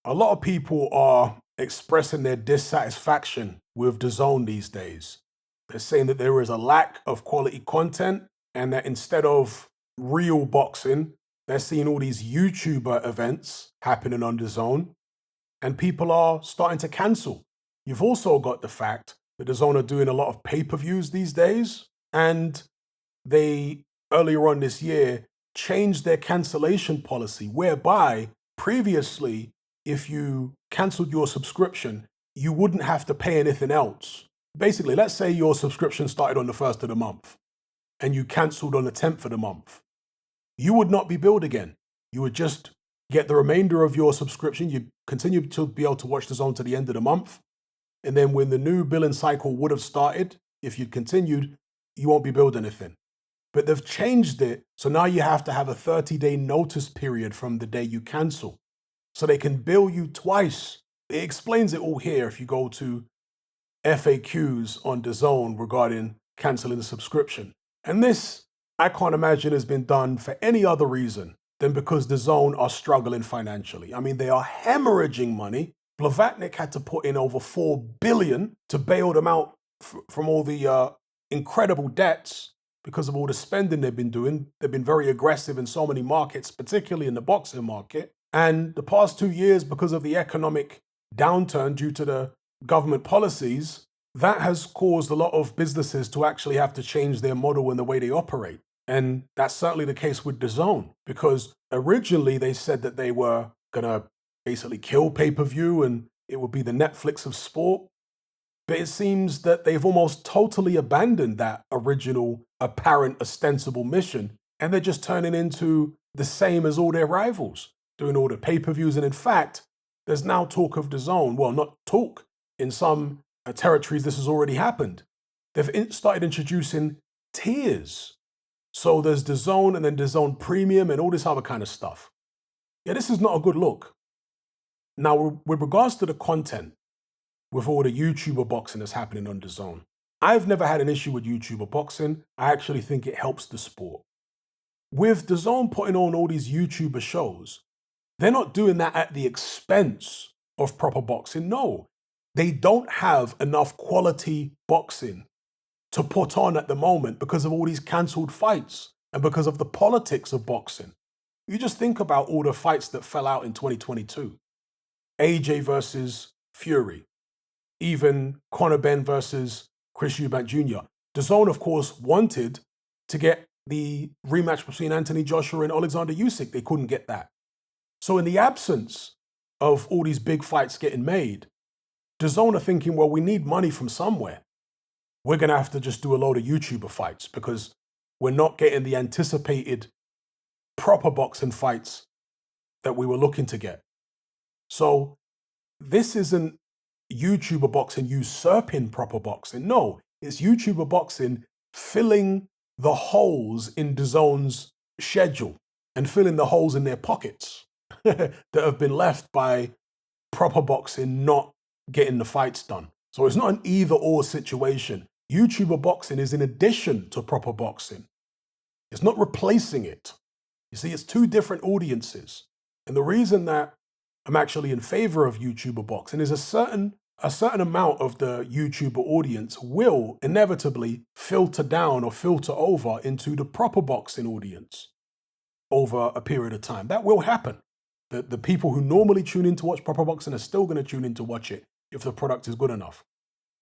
A lot of people are expressing their dissatisfaction with DAZN these days. They're saying that there is a lack of quality content and that instead of real boxing, they're seeing all these YouTuber events happening on DAZN and people are starting to cancel. You've also got the fact that DAZN are doing a lot of pay-per-views these days, and they earlier on this year changed their cancellation policy whereby previously if you canceled your subscription you wouldn't have to pay anything else. Basically, let's say your subscription started on the 1st of the month and you cancelled on the 10th of the month, you would not be billed again. You would just get the remainder of your subscription. You'd continue to be able to watch DAZN to the end of the month, and then when the new billing cycle would have started, if you'd continued, you won't be billed anything. But they've changed it, so now you have to have a 30-day notice period from the day you cancel. So they can bill you twice. It explains it all here if you go to FAQs on DAZN regarding canceling the subscription. And this, I can't imagine, has been done for any other reason than because DAZN are struggling financially. I mean, they are hemorrhaging money. Blavatnik had to put in over $4 billion to bail them out from all the incredible debts because of all the spending they've been doing. They've been very aggressive in so many markets, particularly in the boxing market. And the past 2 years, because of the economic downturn due to the government policies, that has caused a lot of businesses to actually have to change their model and the way they operate. And that's certainly the case with DAZN, because originally they said that they were going to basically kill pay-per-view and it would be the Netflix of sport. But it seems that they've almost totally abandoned that original apparent ostensible mission, and they're just turning into the same as all their rivals, doing all the pay-per-views. And in fact, there's now talk of DAZN, well, not talk, in some territories this has already happened. They've started introducing tiers. So there's DAZN and then DAZN Premium and all this other kind of stuff. Yeah, this is not a good look. Now, with regards to the content, with all the YouTuber boxing that's happening on DAZN, I've never had an issue with YouTuber boxing. I actually think it helps the sport. With DAZN putting on all these YouTuber shows, they're not doing that at the expense of proper boxing. No, they don't have enough quality boxing to put on at the moment because of all these cancelled fights and because of the politics of boxing. You just think about all the fights that fell out in 2022. AJ versus Fury, even Conor Ben versus Chris Eubank Jr. DAZN, of course, wanted to get the rematch between Anthony Joshua and Alexander Usyk. They couldn't get that. So in the absence of all these big fights getting made, DAZN are thinking, well, we need money from somewhere. We're going to have to just do a load of YouTuber fights because we're not getting the anticipated proper boxing fights that we were looking to get. So this isn't YouTuber boxing usurping proper boxing. No, it's YouTuber boxing filling the holes in DAZN's schedule and filling the holes in their pockets that have been left by proper boxing not getting the fights done. So it's not an either-or situation. YouTuber boxing is in addition to proper boxing. It's not replacing it. You see, it's two different audiences. And the reason that I'm actually in favor of YouTuber boxing is a certain amount of the YouTuber audience will inevitably filter down or filter over into the proper boxing audience over a period of time. That will happen. The people who normally tune in to watch proper boxing are still going to tune in to watch it if the product is good enough.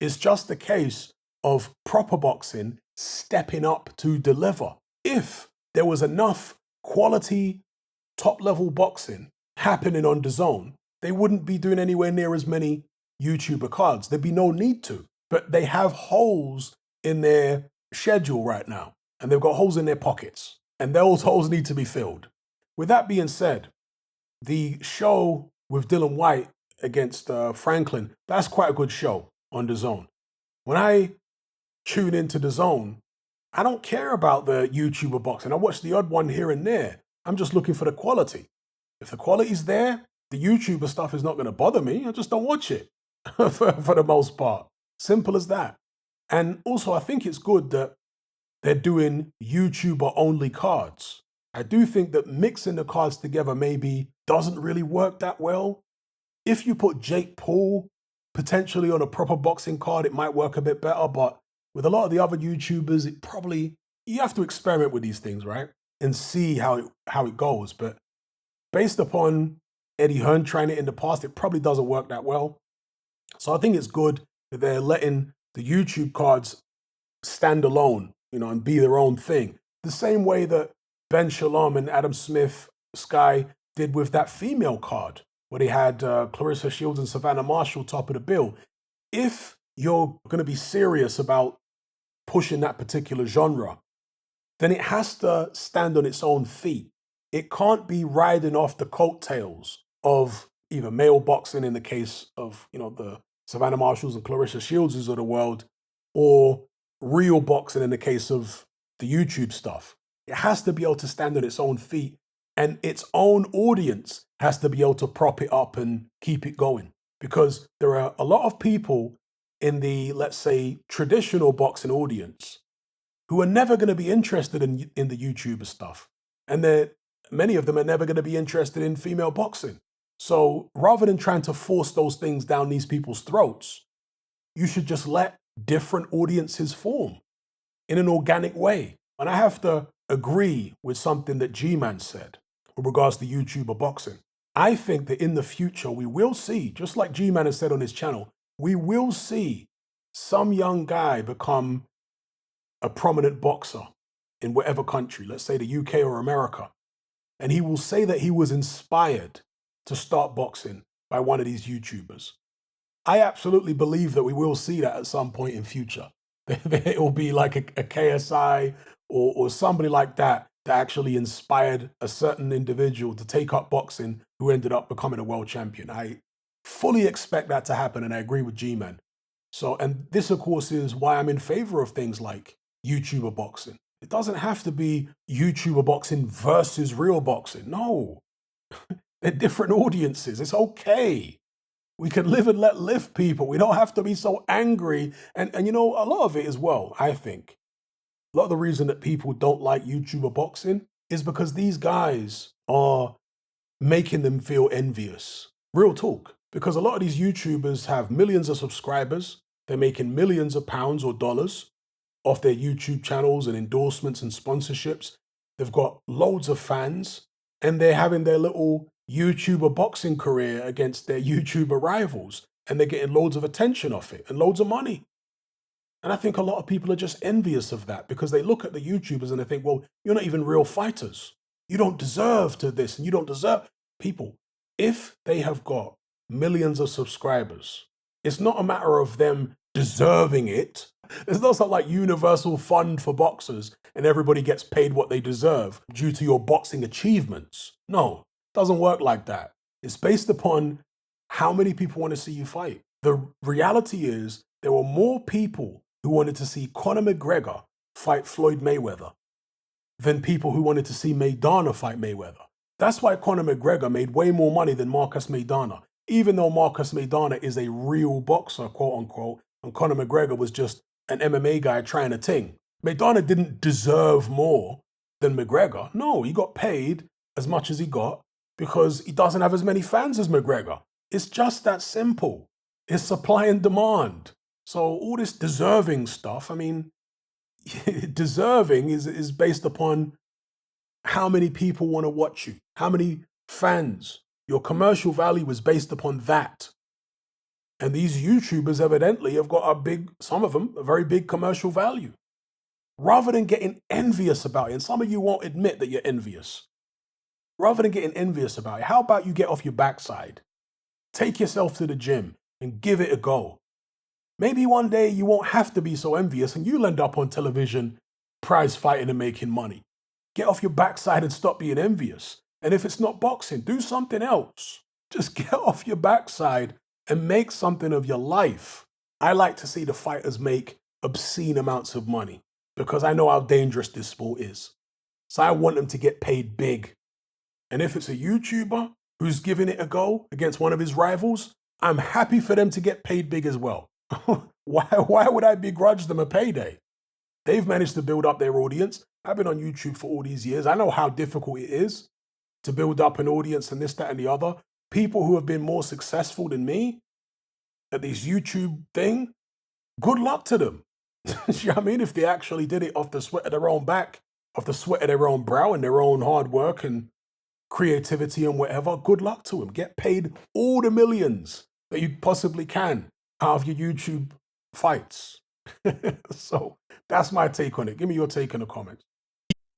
It's just a case of proper boxing stepping up to deliver. If there was enough quality, top-level boxing happening on DAZN, they wouldn't be doing anywhere near as many YouTuber cards. There'd be no need to. But they have holes in their schedule right now, and they've got holes in their pockets, and those holes need to be filled. With that being said, the show with Dylan White against Franklin, that's quite a good show on DAZN. When I tune into DAZN, I don't care about the YouTuber boxing. I watch the odd one here and there. I'm just looking for the quality. If the quality's there, the YouTuber stuff is not going to bother me. I just don't watch it for the most part. Simple as that. And also, I think it's good that they're doing YouTuber-only cards. I do think that mixing the cards together maybe doesn't really work that well. If you put Jake Paul potentially on a proper boxing card, it might work a bit better. But with a lot of the other YouTubers, you have to experiment with these things, right? And see how it goes. But based upon Eddie Hearn trying it in the past, it probably doesn't work that well. So I think it's good that they're letting the YouTube cards stand alone, and be their own thing. The same way that Ben Shalom and Adam Smith Sky did with that female card, where they had Clarissa Shields and Savannah Marshall top of the bill. If you're going to be serious about pushing that particular genre, then it has to stand on its own feet. It can't be riding off the coattails of either male boxing in the case of, the Savannah Marshalls and Clarissa Shields of the world, or real boxing in the case of the YouTube stuff. It has to be able to stand on its own feet, and its own audience has to be able to prop it up and keep it going. Because there are a lot of people in the, let's say, traditional boxing audience who are never going to be interested in the YouTuber stuff. And many of them are never going to be interested in female boxing. So rather than trying to force those things down these people's throats, you should just let different audiences form in an organic way. And I have to agree with something that G-Man said with regards to YouTuber boxing. I think that in the future, we will see, just like G-Man has said on his channel, we will see some young guy become a prominent boxer in whatever country, let's say the UK or America. And he will say that he was inspired to start boxing by one of these YouTubers. I absolutely believe that we will see that at some point in future. It will be like a KSI or somebody like that actually inspired a certain individual to take up boxing who ended up becoming a world champion. I fully expect that to happen, and I agree with G-Man. So, and this, of course, is why I'm in favor of things like YouTuber boxing. It doesn't have to be YouTuber boxing versus real boxing. No, they're different audiences. It's okay. We can live and let live, people. We don't have to be so angry. And a lot of it as well, I think, a lot of the reason that people don't like YouTuber boxing is because these guys are making them feel envious. Real talk. Because a lot of these YouTubers have millions of subscribers. They're making millions of pounds or dollars off their YouTube channels and endorsements and sponsorships. They've got loads of fans, and they're having their little YouTuber boxing career against their YouTuber rivals, and they're getting loads of attention off it and loads of money. And I think a lot of people are just envious of that because they look at the YouTubers and they think, well, you're not even real fighters. You don't deserve to this, and you don't deserve. People, if they have got millions of subscribers, it's not a matter of them deserving it. It's not something like universal fund for boxers and everybody gets paid what they deserve due to your boxing achievements. No, it doesn't work like that. It's based upon how many people want to see you fight. The reality is there were more people who wanted to see Conor McGregor fight Floyd Mayweather than people who wanted to see Maidana fight Mayweather. That's why Conor McGregor made way more money than Marcus Maidana, even though Marcus Maidana is a real boxer, quote unquote, and Conor McGregor was just an MMA guy trying a ting. Maidana didn't deserve more than McGregor. No, he got paid as much as he got because he doesn't have as many fans as McGregor. It's just that simple. It's supply and demand. So all this deserving stuff, I mean, deserving is based upon how many people want to watch you, how many fans. Your commercial value is based upon that. And these YouTubers evidently have got some of them, a very big commercial value. Rather than getting envious about it, and some of you won't admit that you're envious, rather than getting envious about it, how about you get off your backside, take yourself to the gym and give it a go. Maybe one day you won't have to be so envious and you'll end up on television prize fighting and making money. Get off your backside and stop being envious. And if it's not boxing, do something else. Just get off your backside and make something of your life. I like to see the fighters make obscene amounts of money because I know how dangerous this sport is. So I want them to get paid big. And if it's a YouTuber who's giving it a go against one of his rivals, I'm happy for them to get paid big as well. Why would I begrudge them a payday? They've managed to build up their audience. I've been on YouTube for all these years. I know how difficult it is to build up an audience and this, that, and the other. people who have been more successful than me at this YouTube thing, good luck to them. You know what I mean? If they actually did it off the sweat of their own back, off the sweat of their own brow and their own hard work and creativity and whatever, good luck to them. Get paid all the millions that you possibly can out of your YouTube fights. So that's my take on it. Give me your take in the comments.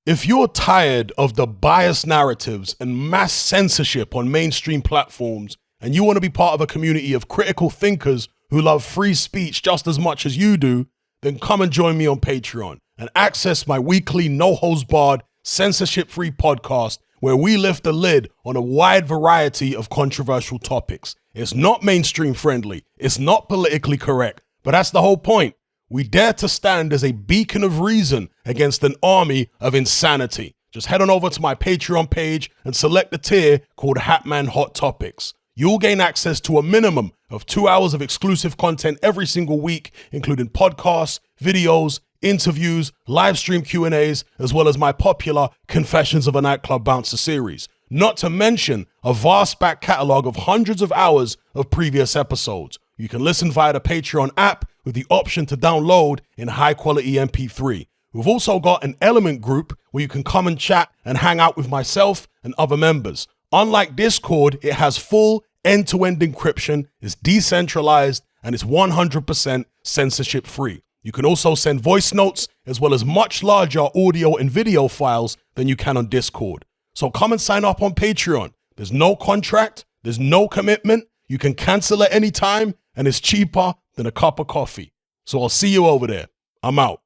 If you're tired of the biased narratives and mass censorship on mainstream platforms, and you want to be part of a community of critical thinkers who love free speech just as much as you do, then come and join me on Patreon and access my weekly no-holds-barred, censorship-free podcast where we lift the lid on a wide variety of controversial topics. It's not mainstream friendly, it's not politically correct, but that's the whole point. We dare to stand as a beacon of reason against an army of insanity. Just head on over to my Patreon page and select the tier called Hatman Hot Topics. You'll gain access to a minimum of 2 hours of exclusive content every single week, including podcasts, videos, interviews, live stream Q&As, as well as my popular Confessions of a Nightclub Bouncer series. Not to mention a vast back catalog of hundreds of hours of previous episodes. You can listen via the Patreon app with the option to download in high quality MP3. We've also got an element group where you can come and chat and hang out with myself and other members. Unlike Discord, it has full end-to-end encryption, is decentralized, and is 100% censorship free. You can also send voice notes as well as much larger audio and video files than you can on Discord. So come and sign up on Patreon. There's no contract, there's no commitment, you can cancel at any time, and it's cheaper than a cup of coffee. So I'll see you over there. I'm out.